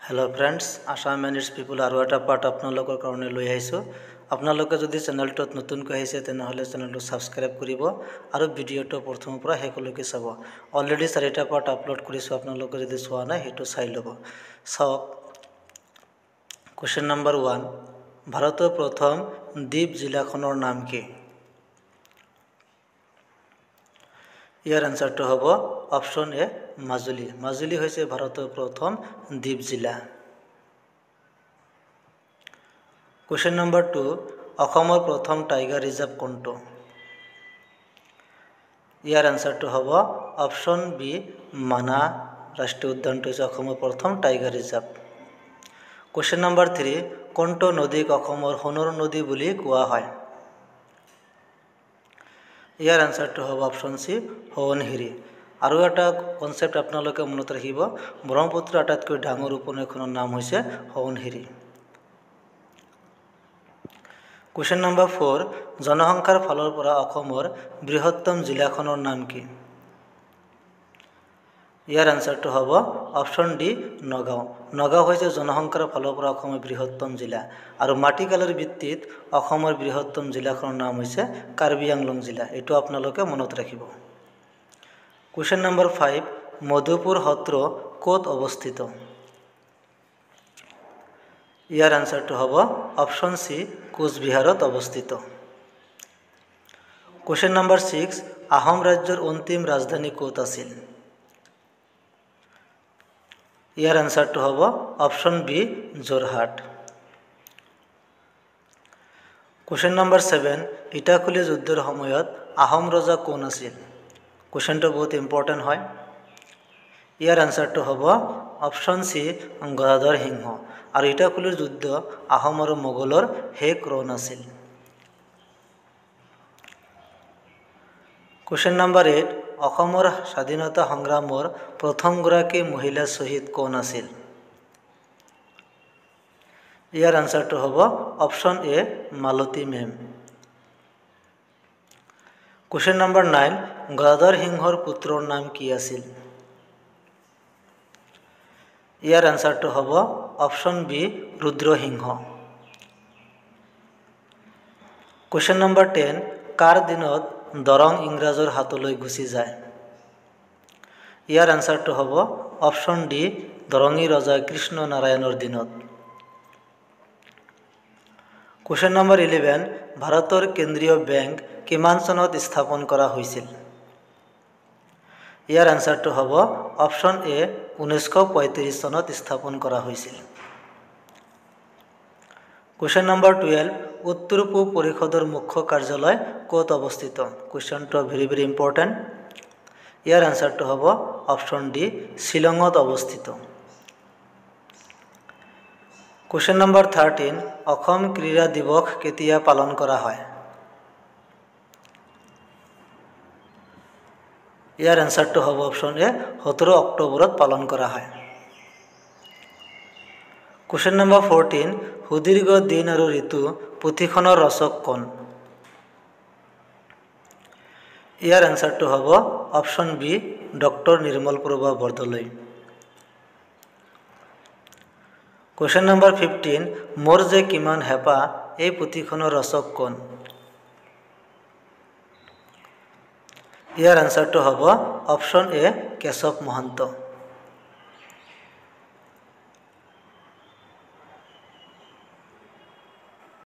Hello friends Assam manage people और एटा part आपनलोकर कारणे লৈ আহিছো। आपनलोके যদি চ্যানেলটোত নতুনকৈ আহিছে তেনেহলে চ্যানেলটো সাবস্ক্রাইব কৰিব আৰু ভিডিওটো প্ৰথমৰ পৰা শেষলৈকে চাব। অলৰেডি 4টা পাৰ্ট আপলোড কৰিছো, आपनलोके যদি চোৱা নাই হেতু চাই লব। চাওক, क्वेश्चन नंबर 1, ভাৰতৰ প্ৰথম দ্বীপ জিলাখনৰ নাম কি? ইয়াৰ আনসাৰটো হ'ব অপশন এ মাজুলী। মাজুলী হৈছে ভাৰতৰ প্ৰথম দ্বীপ জিলা। क्वेश्चन नंबर 2, অসমৰ প্ৰথম টাইগাৰ ৰিজাৰ্ভ কোনটো? ইয়াৰ আনসাৰটো হ'ব অপশন বি মানাহ ৰাষ্ট্ৰীয় উদ্যানটো হৈছে অসমৰ প্ৰথম টাইগাৰ ৰিজাৰ্ভ। क्वेश्चन नंबर 3, কোনটো নদীক অসমৰ সোণৰ নদী বুলি কোৱা হয়? ইয়াৰ আনসাৰটো হ'ব অপশন সি সোৱণশিৰি। আৰু এটা কনসেপ্ট আপোনালোকে মনত ৰাখিব, ব্ৰহ্মপুত্ৰ আটাইতকৈ ডাঙৰ উপনৈখনৰ নাম হৈছে সোৱণশিৰি। क्वेश्चन नंबर 4, জনসংখ্যাৰ ফালৰ পৰা অসমৰ বৃহত্তম জিলাখনৰ নাম কি? ইয়াৰ আনসাৰটো হ'ব অপশন ডি নগাঁও। নগাঁও হৈছে জনসংখ্যাৰ ফালৰ পৰা অসমৰ বৃহত্তম জিলা। আৰু মাটিকালৰ ভিত্তিত অসমৰ বৃহত্তম জিলাখনৰ নাম হৈছে কাৰ্বি আংলং জিলা। এটো আপোনালোকে মনত ৰাখিব। क्वेश्चन नंबर 5, মধুপুৰ সত্ৰ ক'ত অৱস্থিত? ইয়াৰ আনসাৰটো হ'ব অপশন সি কোচবিহাৰত অৱস্থিত। क्वेश्चन नंबर 6, আহোম ৰাজ্যৰ অন্তিম ৰাজধানী ক'ত আছিল? ইয়াৰ আনসাৰটো হ'ব option B Jorhat. Question number 7, Itakhuli যুদ্ধৰ সময়ত আহোম ৰজা কোন আছিল? क्वेश्चनটো বহুত ইম্পৰ্টেন্ট হয়। ইয়াৰ আনসাৰটো হ'ব অপশন সি গদাধৰ সিংহ। আৰু ইটাখুলিৰ যুদ্ধ আহোম আৰু মোগলৰ শেষ ৰণ আছিল। क्वेश्चन नंबर 8, অসমৰ স্বাধীনতা সংগ্ৰামৰ প্ৰথমগৰাকী মহিলা শ্বহীদ কোন আছিল? ইয়াৰ আনসাৰটো হ'ব option A Malati Mem. Question number 9, Gadadhar সিংহৰ পুত্ৰৰ নাম কি আছিল? ইয়াৰ আনসাৰটো হ'ব option B Rudrasingha. Question number 10, কাৰ দিনত দৰং ইংৰাজৰ হাতলৈ গুচি যায়? ইয়াৰ আনসাৰটো হ'ব অপশন ডি দৰঙী ৰজা কৃষ্ণ নাৰায়ণৰ দিনত। क्वेश्चन नंबर 11, ভাৰতৰ কেন্দ্ৰীয় বেংক কিমান চনত স্থাপন কৰা হৈছিল? ইয়াৰ আনসাৰটো হ'ব অপশন এ 1935 চনত স্থাপন কৰা হৈছিল। क्वेश्चन नंबर 12, উত্তৰ পূব পৰিষদৰ মুখ্য কাৰ্যালয় ক'ত অৱস্থিত? क्वेश्चनটো ভেৰি ভেৰি ইম্পৰ্টেন্ট। ইয়াৰ আনসাৰটো হ'ব অপশন ডি শিলঙত অৱস্থিত। क्वेश्चन नंबर 13, অসম ক্ৰীড়া দিৱস কেতিয়া পালন কৰা হয়? ইয়াৰ আনসাৰটো হ'ব অপশন এ 17 অক্টোবৰত পালন কৰা হয়। क्वेश्चन नंबर 14, সুদীৰ্ঘ দিন আৰু ঋতু পুথিখনৰ ৰচক কোন? ইয়াৰ আনসাৰটো হ'ব option B doctor Nirmal Prabha Bordoloi. Question number 15, মোৰ যে কিমান হেঁপাহ এই পুথিখনৰ ৰচক কোন? ইয়াৰ আনসাৰটো হ'ব অপশন এ কেশৱ মহন্ত।